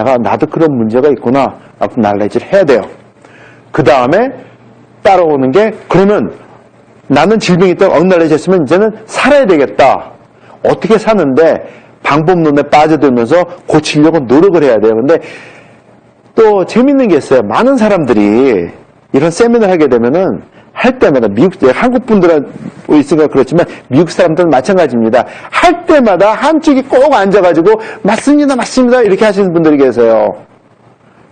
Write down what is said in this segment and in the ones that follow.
나도 그런 문제가 있구나 라고 날래지를 해야 돼요. 그 다음에 따라오는 게, 그러면 나는 질병이 있다고 억날려졌으면 이제는 살아야 되겠다. 어떻게 사는데 방법론에 빠져들면서 고치려고 노력을 해야 돼요. 근데 또 재밌는 게 있어요. 많은 사람들이 이런 세미나를 하게 되면은 할 때마다 한국 분들은 있으니까 그렇지만 미국 사람들은 마찬가지입니다. 할 때마다 한쪽이 꼭 앉아가지고 맞습니다, 맞습니다 이렇게 하시는 분들이 계세요.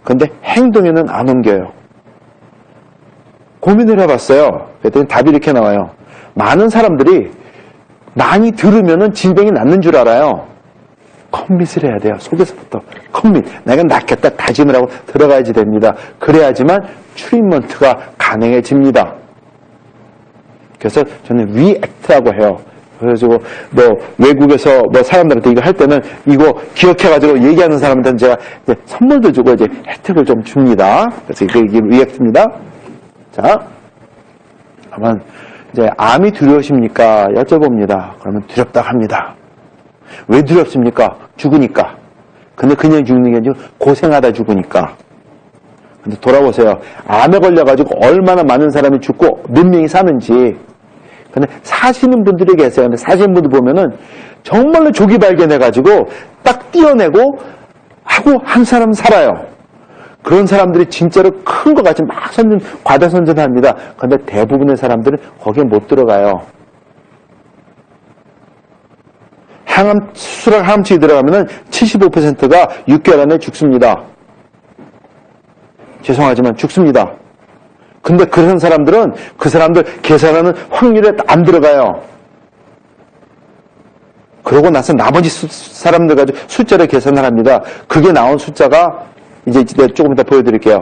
근데 행동에는 안 옮겨요. 고민을 해봤어요. 그랬더니 답이 이렇게 나와요. 많은 사람들이 많이 들으면은 질병이 낫는 줄 알아요. 컴밋을 해야 돼요. 속에서부터 컴밋. 내가 낫겠다 다짐을 하고 들어가야지 됩니다. 그래야지만 트리트먼트가 가능해집니다. 그래서 저는 리액트라고 해요. 그래가지고 외국에서 사람들한테 이거 할 때는 이거 기억해가지고 얘기하는 사람들은 제가 이제 선물도 주고 이제 혜택을 좀 줍니다. 그래서 이게 리액트입니다. 자, 한번 이제 암이 두려우십니까? 여쭤봅니다. 그러면 두렵다고 합니다. 왜 두렵습니까? 죽으니까. 근데 그냥 죽는 게 아니고 고생하다 죽으니까. 근데 돌아보세요. 암에 걸려가지고 얼마나 많은 사람이 죽고 몇 명이 사는지. 근데 사시는 분들이 계세요. 근데 사시는 분들 보면은 정말로 조기 발견해가지고 딱 띄어내고 하고 한 사람 살아요. 그런 사람들이 진짜로 큰 것 같이 막 과다 선전합니다. 근데 대부분의 사람들은 거기에 못 들어가요. 수술하고 항암치료 들어가면은 75%가 6개월 안에 죽습니다. 죄송하지만 죽습니다. 근데 그런 사람들은 그 사람들 계산하는 확률에 안 들어가요. 그러고 나서 나머지 사람들 가지고 숫자를 계산을 합니다. 그게 나온 숫자가 이제 조금 이따 보여드릴게요.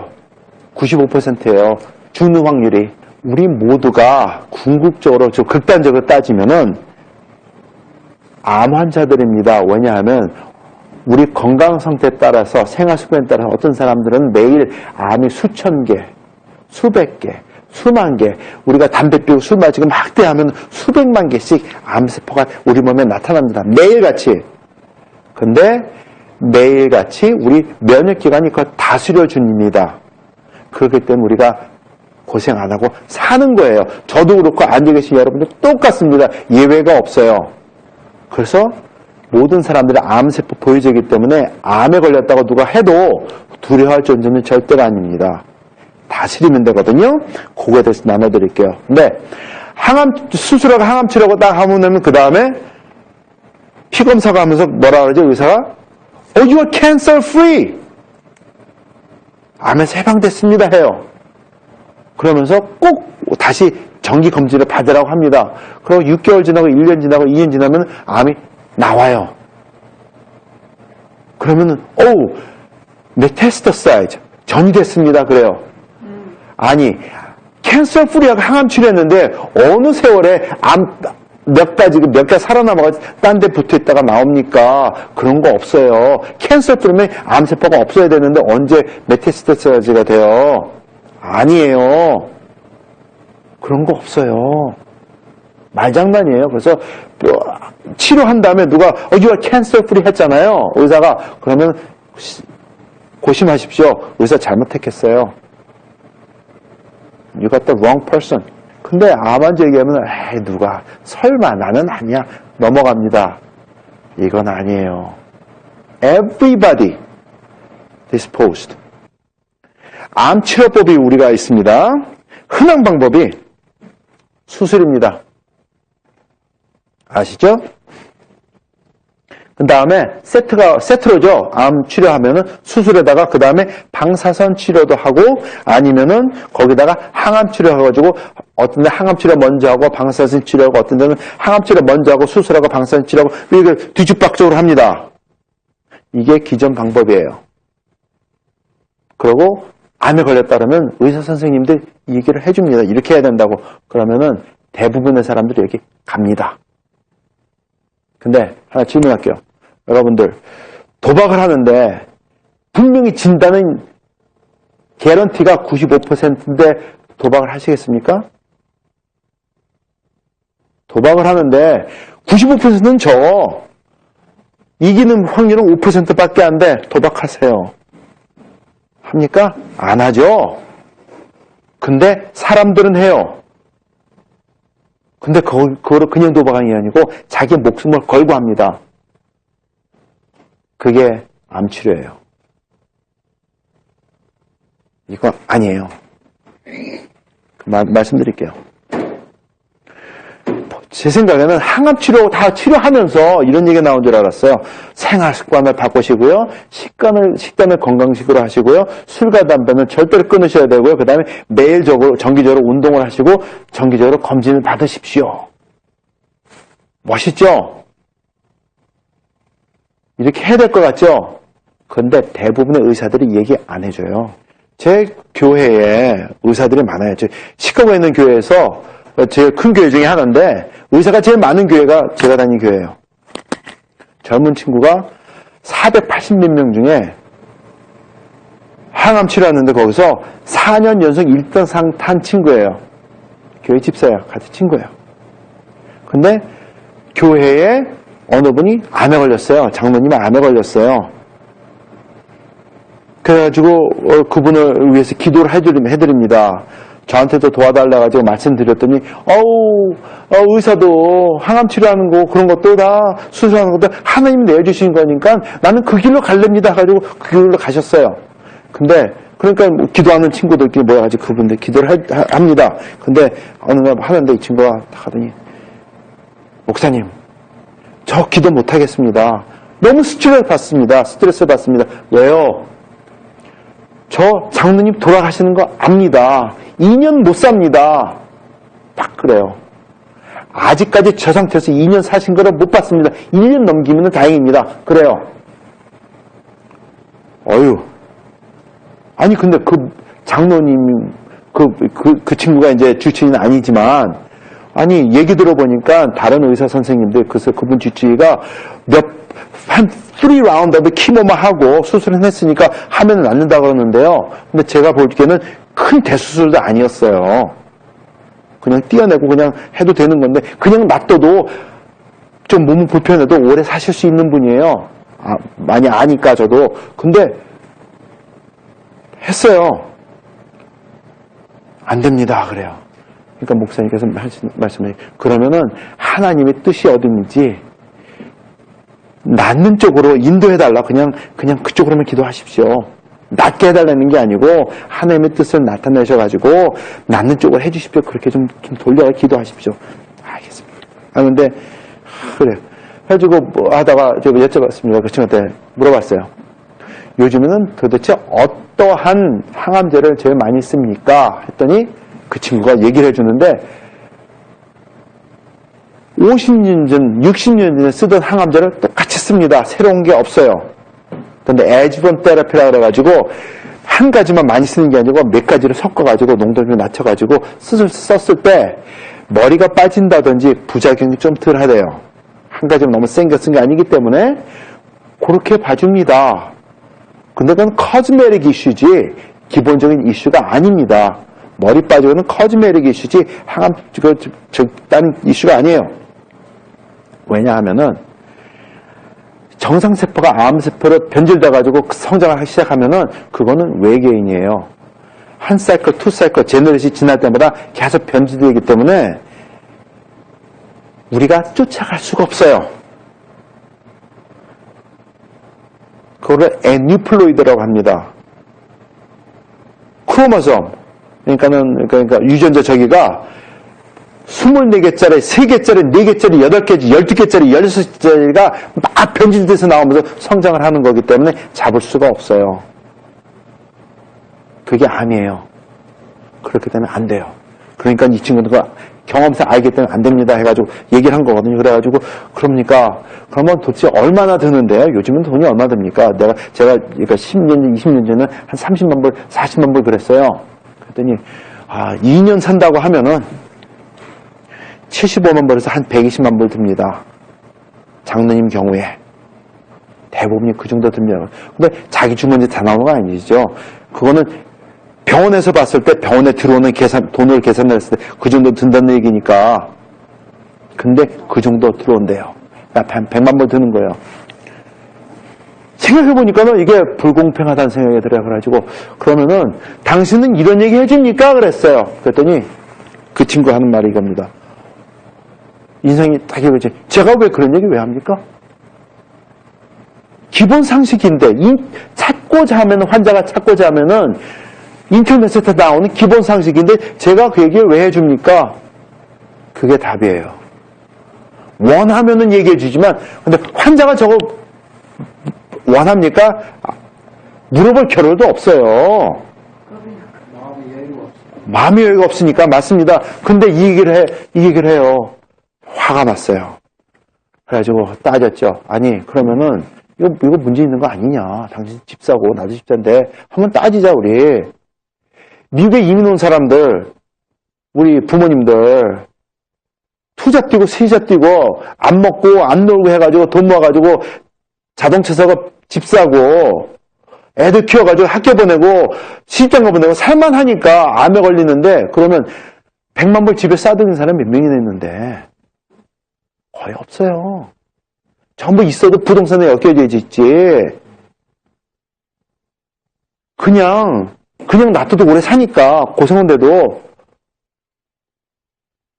95%예요. 죽는 확률이. 우리 모두가 궁극적으로 좀 극단적으로 따지면은 암 환자들입니다. 왜냐하면 우리 건강 상태에 따라서 생활 습관에 따라서 어떤 사람들은 매일 암이 수천 개, 수백 개, 수만 개, 우리가 담배 피우고 술 마시고 막대하면 수백만 개씩 암세포가 우리 몸에 나타납니다. 매일같이. 근데 매일같이 우리 면역기관이 그걸 다스려 줍니다. 그렇기 때문에 우리가 고생 안 하고 사는 거예요. 저도 그렇고 앉아 계신 여러분들 똑같습니다. 예외가 없어요. 그래서 모든 사람들이 암세포 보유제이기 때문에 암에 걸렸다고 누가 해도 두려워할 존재는 절대가 아닙니다. 다스리면 되거든요. 그거에 대해서 나눠드릴게요. 근데 수술하고 항암치료하고 딱 하면 그 다음에 피검사가 하면서 뭐라 그러죠? 의사가 you are cancer free. 암에서 해방됐습니다 해요. 그러면서 꼭 다시 정기 검진을 받으라고 합니다. 그리고 6개월 지나고 1년 지나고 2년 지나면 암이 나와요. 그러면은 메타스타사이즈 전이됐습니다 그래요. 아니 캔서 프리하고 항암 치료했는데 어느 세월에 몇 개 살아남아가지고 딴 데 붙어 있다가 나옵니까? 그런 거 없어요. 캔서 프리면 암세포가 없어야 되는데 언제 메타스타사이즈가 돼요? 아니에요. 그런 거 없어요. 말장난이에요. 그래서 치료한 다음에 누가 you are cancer free 했잖아요. 의사가. 그러면 고심하십시오. 의사 잘못 택했어요. You got the wrong person. 근데 암 환자 얘기하면 누가 설마 나는 아니야. 넘어갑니다. 이건 아니에요. Everybody disposed. 암 치료법이 우리가 있습니다. 흔한 방법이 수술입니다. 아시죠? 그 다음에 세트로죠. 암 치료하면은 수술에다가 그 다음에 방사선 치료도 하고 아니면은 거기다가 항암 치료해가지고 어떤 데 항암 치료 먼저 하고 방사선 치료하고 어떤 데는 항암 치료 먼저 하고 수술하고 방사선 치료하고 이렇게 뒤죽박죽으로 합니다. 이게 기존 방법이에요. 그리고 암에 걸렸다 그러면 의사 선생님들 얘기를 해줍니다. 이렇게 해야 된다고. 그러면은 대부분의 사람들이 여기 갑니다. 근데 하나 질문할게요. 여러분들 도박을 하는데 분명히 진다는 개런티가 95%인데 도박을 하시겠습니까? 도박을 하는데 95%는 져. 이기는 확률은 5%밖에 안 돼. 도박하세요. 합니까? 안 하죠. 근데 사람들은 해요. 근데 그거를 그냥 도박하는 게 아니고 자기 목숨을 걸고 합니다. 그게 암치료예요. 이거 아니에요. 말씀드릴게요. 제 생각에는 항암치료 다 치료하면서 이런 얘기가 나온 줄 알았어요. 생활습관을 바꾸시고요. 식단을 건강식으로 하시고요. 술과 담배는 절대로 끊으셔야 되고요. 그 다음에 정기적으로 운동을 하시고 정기적으로 검진을 받으십시오. 멋있죠? 이렇게 해야 될 것 같죠? 그런데 대부분의 의사들이 얘기 안 해줘요. 제 교회에 의사들이 많아요. 시카고에 있는 교회에서 제일 큰 교회 중에 하나인데 의사가 제일 많은 교회가 제가 다닌 교회예요. 젊은 친구가 480몇 명 중에 항암 치료하는데 거기서 4년 연속 1등상 탄 친구예요. 교회 집사야. 같은 친구예요. 근데 교회에 어느 분이 암에 걸렸어요. 장로님이 암에 걸렸어요. 그래가지고 그분을 위해서 기도를 해드립니다. 저한테도 도와달라가지고 말씀드렸더니 의사도 항암 치료하는 거 그런 것도 다 수술하는 것도 하나님이 내주신 거니까 나는 그 길로 갈랍니다 해가지고 그 길로 가셨어요. 근데 그러니까 기도하는 친구들끼리 모여가지고 그분들 기도를 합니다. 근데 어느 날 하는데 이 친구가 딱 하더니 목사님 저 기도 못하겠습니다. 너무 스트레스를 받습니다. 왜요? 저 장로님 돌아가시는 거 압니다. 2년 못 삽니다. 딱 그래요. 아직까지 저 상태에서 2년 사신 거를 못 봤습니다. 1년 넘기면 다행입니다. 그래요. 아니 근데 그 장로님 그 친구가 이제 주치의는 아니지만 아니 얘기 들어보니까 다른 의사 선생님들 그래서 그분 주치의가 한 3라운드 키모만 하고 수술을 했으니까 하면 낫는다 그러는데요. 근데 제가 보기에는 큰 대수술도 아니었어요. 그냥 띄어내고 그냥 해도 되는 건데 그냥 놔둬도 좀 몸은 불편해도 오래 사실 수 있는 분이에요. 많이 아니까 저도. 근데 했어요. 안 됩니다. 그래요. 그러니까 목사님께서 말씀해 그러면은 하나님의 뜻이 어딘지 낫는 쪽으로 인도해달라. 그냥 그쪽으로만 기도하십시오. 낫게 해달라는 게 아니고 하나님의 뜻을 나타내셔가지고 낫는 쪽으로 해주십시오. 그렇게 좀 돌려 기도하십시오. 알겠습니다. 하는데 그래요. 해가지고 하다가 제가 여쭤봤습니다. 그 친구한테 물어봤어요. 요즘에는 도대체 어떠한 항암제를 제일 많이 씁니까? 했더니 그 친구가 얘기를 해주는데 50년 전, 60년 전에 쓰던 항암제를 똑같이 씁니다. 새로운 게 없어요. 근데 에지본 테라피라 그래가지고 한 가지만 많이 쓰는 게 아니고 몇 가지를 섞어가지고 농도를 좀 낮춰가지고 썼을 때 머리가 빠진다든지 부작용이 좀 덜 하대요. 한 가지만 너무 센 거 쓴 게 아니기 때문에 그렇게 봐줍니다. 근데 그건 커즈메릭 이슈지 기본적인 이슈가 아닙니다. 머리 빠지고는 커즈메릭 이슈지 항암 다른 이슈가 아니에요. 왜냐하면은 정상세포가 암세포로 변질돼가지고 성장을 하기 시작하면은 그거는 외계인이에요. 한 사이클, 투 사이클, 제너레이션이 지날 때마다 계속 변질되기 때문에 우리가 쫓아갈 수가 없어요. 그거를 에뉴플로이드라고 합니다. 크로모솜, 그러니까 유전자 저기가 24개짜리, 3개짜리, 4개짜리, 8개짜리, 12개짜리, 16개짜리가 막 변질돼서 나오면서 성장을 하는 거기 때문에 잡을 수가 없어요. 그게 암이에요. 그렇기 때문에 안 돼요. 그러니까 이 친구들과 경험상 알기 때문에 안 됩니다 해가지고 얘기를 한 거거든요. 그래가지고 그러면 도대체 얼마나 드는데요? 요즘은 돈이 얼마 듭니까? 제가 그러니까 10년 전, 20년 전에 한 30만 불, 40만 불 그랬어요. 그랬더니 2년 산다고 하면은 75만 불에서 한 120만 불 듭니다. 장로님 경우에 대부분이 그 정도 듭니다. 근데 자기 주머니에 다 나오는 거 아니죠? 그거는 병원에서 봤을 때 병원에 들어오는 돈을 계산했을 때 그 정도 든다는 얘기니까. 근데 그 정도 들어온대요. 한 100만 불 드는 거예요. 생각해보니까는 이게 불공평하다는 생각이 들어요. 그래가지고, 그러면은, 당신은 이런 얘기 해줍니까? 그랬어요. 그랬더니, 그 친구 하는 말이 이겁니다. 인생이 딱 이거지. 제가 왜 그런 얘기 왜 합니까? 기본 상식인데, 찾고자 하면은, 환자가 찾고자 하면은, 인터넷에 다 나오는 기본 상식인데, 제가 그 얘기를 왜 해줍니까? 그게 답이에요. 원하면은 얘기해 주지만, 근데 환자가 저거 원합니까? 물어볼 겨를도 없어요. 마음의 여유가 없으니까 맞습니다. 근데 이 얘기를 해요. 화가 났어요. 그래가지고 따졌죠. 아니 그러면은 이거 문제 있는 거 아니냐? 당신 집사고 나도 집사인데 한번 따지자 우리. 미국에 이민 온 사람들, 우리 부모님들 투자 뛰고 세자 뛰고 안 먹고 안 놀고 해가지고 돈 모아가지고 자동차 사고 집 사고 애들 키워가지고 학교 보내고 시집장가 보내고 살만하니까 암에 걸리는데 그러면 100만 불 집에 싸드는 사람이 몇 명이나 있는데 거의 없어요. 전부 있어도 부동산에 엮여져 있지. 그냥 놔둬도 오래 사니까 고생한데도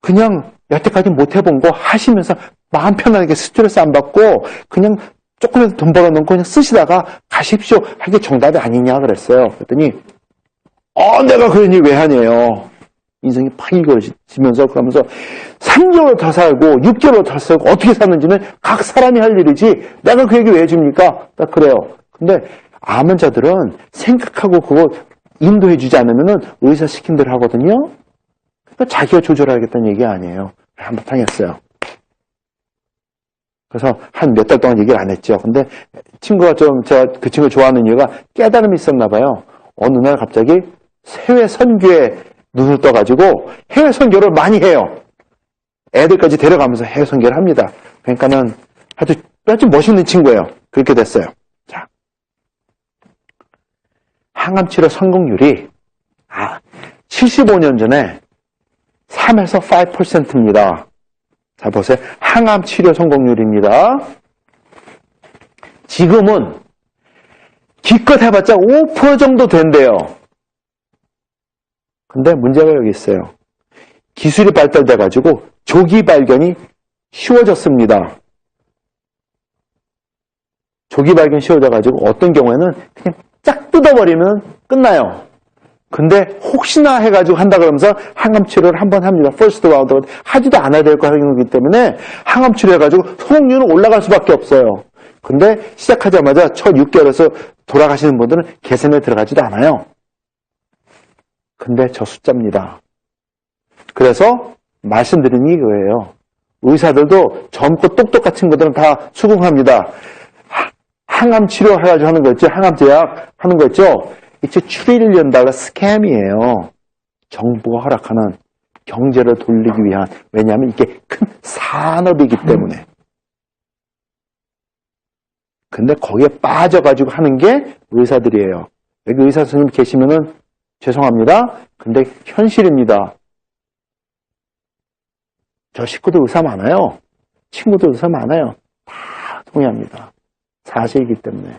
그냥 여태까지 못 해본 거 하시면서 마음 편하게 스트레스 안 받고 그냥 조금이라도 돈 벌어놓고 그냥 쓰시다가 가십시오. 하게 정답이 아니냐 그랬어요. 그랬더니 내가 그런 일 왜 하냐요. 인생이 팍 이거지면서 그러면서 3개월 더 살고 6개월 더 살고 어떻게 사는지는 각 사람이 할 일이지 내가 그 얘기 왜 해줍니까? 딱 그래요. 근데 암 환자들은 생각하고 그거 인도해주지 않으면 의사 시킨 대로 하거든요. 그러니까 자기가 조절하겠다는 얘기 아니에요. 한바탕 했어요. 그래서 한 몇 달 동안 얘기를 안 했죠. 근데 친구가 제가 그 친구 좋아하는 이유가 깨달음이 있었나 봐요. 어느 날 갑자기 해외 선교에 눈을 떠가지고 해외 선교를 많이 해요. 애들까지 데려가면서 해외 선교를 합니다. 그러니까는 아주 멋있는 친구예요. 그렇게 됐어요. 자, 항암치료 성공률이 75년 전에 3에서 5%입니다. 자, 보세요. 항암 치료 성공률입니다. 지금은 기껏 해봤자 5% 정도 된대요. 근데 문제가 여기 있어요. 기술이 발달돼가지고 조기 발견이 쉬워졌습니다. 조기 발견이 쉬워져가지고 어떤 경우에는 그냥 쫙 뜯어버리면 끝나요. 근데 혹시나 해가지고 한다 그러면서 항암치료를 한번 합니다. 퍼스트 라운드 하지도 않아야 될 거 하는 거기 때문에 항암치료 해가지고 성공률은 올라갈 수밖에 없어요. 근데 시작하자마자 첫 6개월에서 돌아가시는 분들은 개선에 들어가지도 않아요. 근데 저 숫자입니다. 그래서 말씀드리는 게 이거예요. 의사들도 젊고 똑똑한 친구들은 다 수긍합니다. 항암치료 해가지고 하는 거 있죠. 항암제약 하는 거 있죠. 이게 $1 트릴리언 스캠이에요. 정부가 허락하는 경제를 돌리기 위한, 왜냐하면 이게 큰 산업이기 때문에. 근데 거기에 빠져가지고 하는 게 의사들이에요. 여기 의사 선생님 계시면은 죄송합니다. 근데 현실입니다. 저 식구도 의사 많아요. 친구도 의사 많아요. 다 동의합니다. 사실이기 때문에.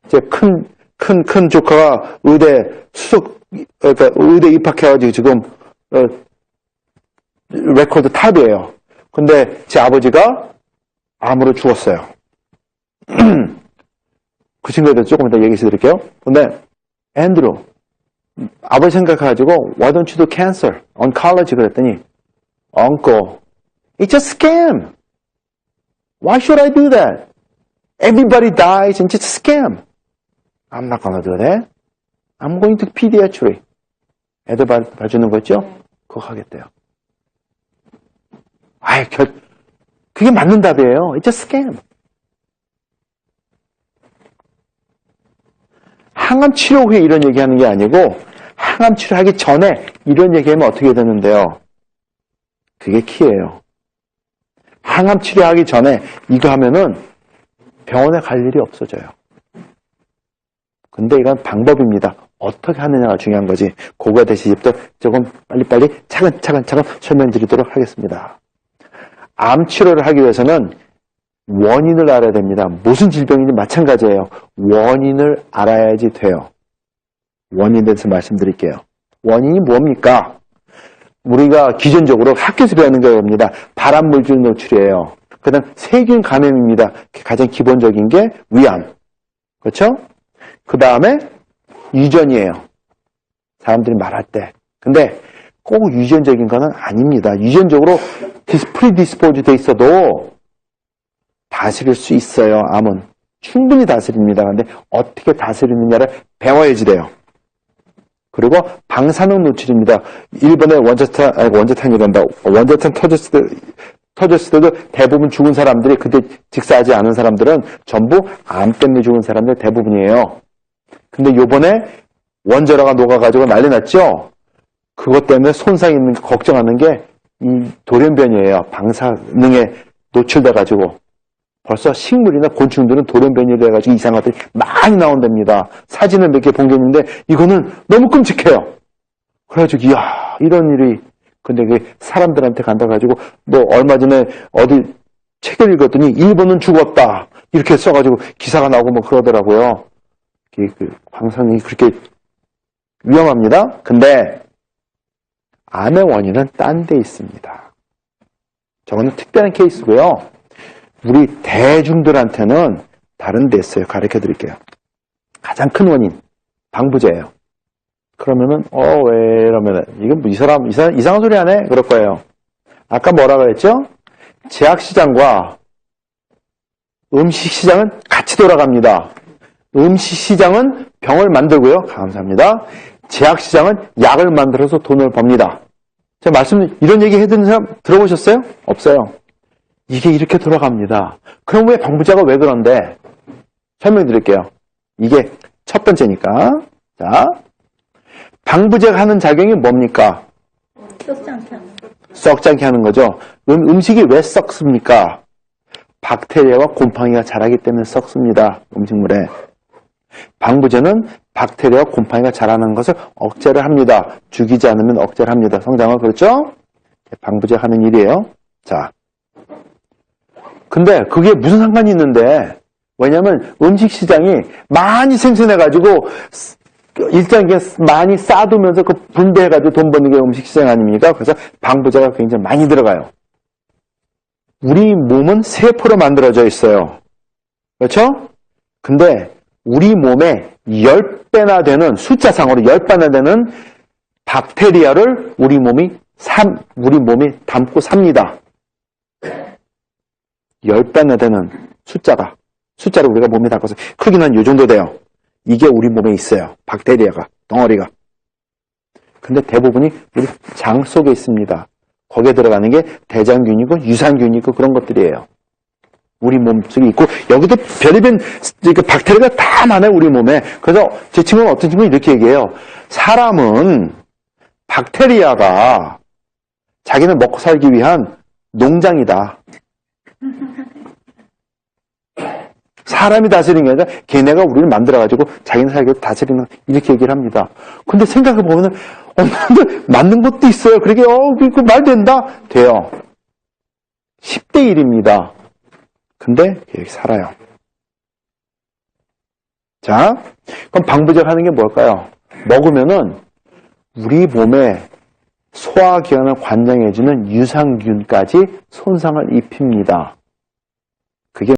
이제 큰 조카가 그러니까 의대 입학해가지고 지금, 레코드 탑이에요. 근데 제 아버지가 암으로 죽었어요. 그 친구에 대해서 조금 이따 얘기해 드릴게요. 근데, 앤드루, 아버지 생각해가지고, why don't you do cancer? oncology 그랬더니, uncle, it's a scam. Why should I do that? Everybody dies and it's a scam. I'm not gonna do that. I'm going to pediatry. 애들 봐주는 거 있죠? 그거 하겠대요. 그게 맞는 답이에요. It's a scam. 항암 치료 후에 이런 얘기하는 게 아니고 항암 치료하기 전에 이런 얘기하면 어떻게 되는데요? 그게 키예요. 항암 치료하기 전에 이거 하면은 병원에 갈 일이 없어져요. 근데 이건 방법입니다. 어떻게 하느냐가 중요한 거지. 그거에 대해서 이제부터 조금 빨리빨리 차근차근 설명드리도록 하겠습니다. 암 치료를 하기 위해서는 원인을 알아야 됩니다. 무슨 질병인지 마찬가지예요. 원인을 알아야지 돼요. 원인에 대해서 말씀드릴게요. 원인이 뭡니까? 우리가 기존적으로 학교에서 배우는 겁니다. 발암물질 노출이에요. 그 다음 세균 감염입니다. 가장 기본적인 게 위암. 그렇죠? 그 다음에 유전이에요. 사람들이 말할 때. 근데 꼭 유전적인 거는 아닙니다. 유전적으로 프리디스포즈 돼 있어도 다스릴 수 있어요. 암은. 충분히 다스립니다. 근데 어떻게 다스리느냐를 배워야지 돼요. 그리고 방사능 노출입니다. 일본의 원자탄 터졌을 때도 대부분 죽은 사람들이 그때 직사하지 않은 사람들은 전부 암 때문에 죽은 사람들 대부분이에요. 근데 요번에 원자로가 녹아가지고 난리 났죠? 그것 때문에 손상이 있는 게 걱정하는 게 이 돌연변이에요. 방사능에 노출돼가지고. 벌써 식물이나 곤충들은 돌연변이를 해가지고 이상한 것들이 많이 나온답니다. 사진을 몇 개 본 게 있는데 이거는 너무 끔찍해요. 그래가지고 이야 이런 일이 근데 그게 사람들한테 간다 가지고 뭐 얼마 전에 어디 책을 읽었더니 일본은 죽었다 이렇게 써가지고 기사가 나오고 뭐 그러더라고요. 그 방사능이 그렇게 위험합니다. 근데 암의 원인은 딴 데 있습니다. 저거는 특별한 케이스고요. 우리 대중들한테는 다른 데 있어요. 가르쳐 드릴게요. 가장 큰 원인, 방부제예요. 그러면은, 왜 이러면은, 이건 뭐 이 사람 이상한 소리 하네? 그럴 거예요. 아까 뭐라 그랬죠? 제약시장과 음식시장은 같이 돌아갑니다. 음식시장은 병을 만들고요. 감사합니다. 제약시장은 약을 만들어서 돈을 법니다. 제가 이런 얘기 해드리는 사람 들어보셨어요? 없어요. 이게 이렇게 돌아갑니다. 그럼 왜 방부제가 왜 그런데? 설명드릴게요. 이게 첫 번째니까. 자, 방부제가 하는 작용이 뭡니까? 썩지 않게 하는 거. 썩지 않게 하는 거죠. 음식이 왜 썩습니까? 박테리아와 곰팡이가 자라기 때문에 썩습니다. 음식물에. 방부제는 박테리아와 곰팡이가 자라는 것을 억제를 합니다. 죽이지 않으면 억제를 합니다. 성장을. 그렇죠? 방부제 하는 일이에요. 자. 근데 그게 무슨 상관이 있는데, 왜냐면 음식 시장이 많이 생산해가지고 일단 많이 쌓아두면서 그 분배해가지고 돈 버는 게 음식 시장 아닙니까? 그래서 방부제가 굉장히 많이 들어가요. 우리 몸은 세포로 만들어져 있어요. 그렇죠? 근데 우리 몸에 10배나 되는, 숫자상으로 10배나 되는 박테리아를 우리 몸이 담고 삽니다. 10배나 되는 숫자를 우리가 몸에 담고서 크기는 한 요 정도 돼요. 이게 우리 몸에 있어요. 박테리아가, 덩어리가. 근데 대부분이 우리 장 속에 있습니다. 거기에 들어가는 게 대장균이고 유산균이고 그런 것들이에요. 우리 몸속에 있고 여기도 별의별 박테리아가 다 많아요. 우리 몸에. 그래서 제 친구는 어떤 친구는 이렇게 얘기해요. 사람은 박테리아가 자기는 먹고 살기 위한 농장이다. 사람이 다스리는 게 아니라 걔네가 우리를 만들어가지고 자기는 살기 위해 다스리는 이렇게 얘기를 합니다. 근데 생각해보면 맞는 것도 있어요. 그러게 그 말 된다? 돼요. 10대 1입니다. 근데 여기 살아요. 자, 그럼 방부제가 하는 게 뭘까요? 먹으면은 우리 몸에 소화기관을 관장해주는 유산균까지 손상을 입힙니다.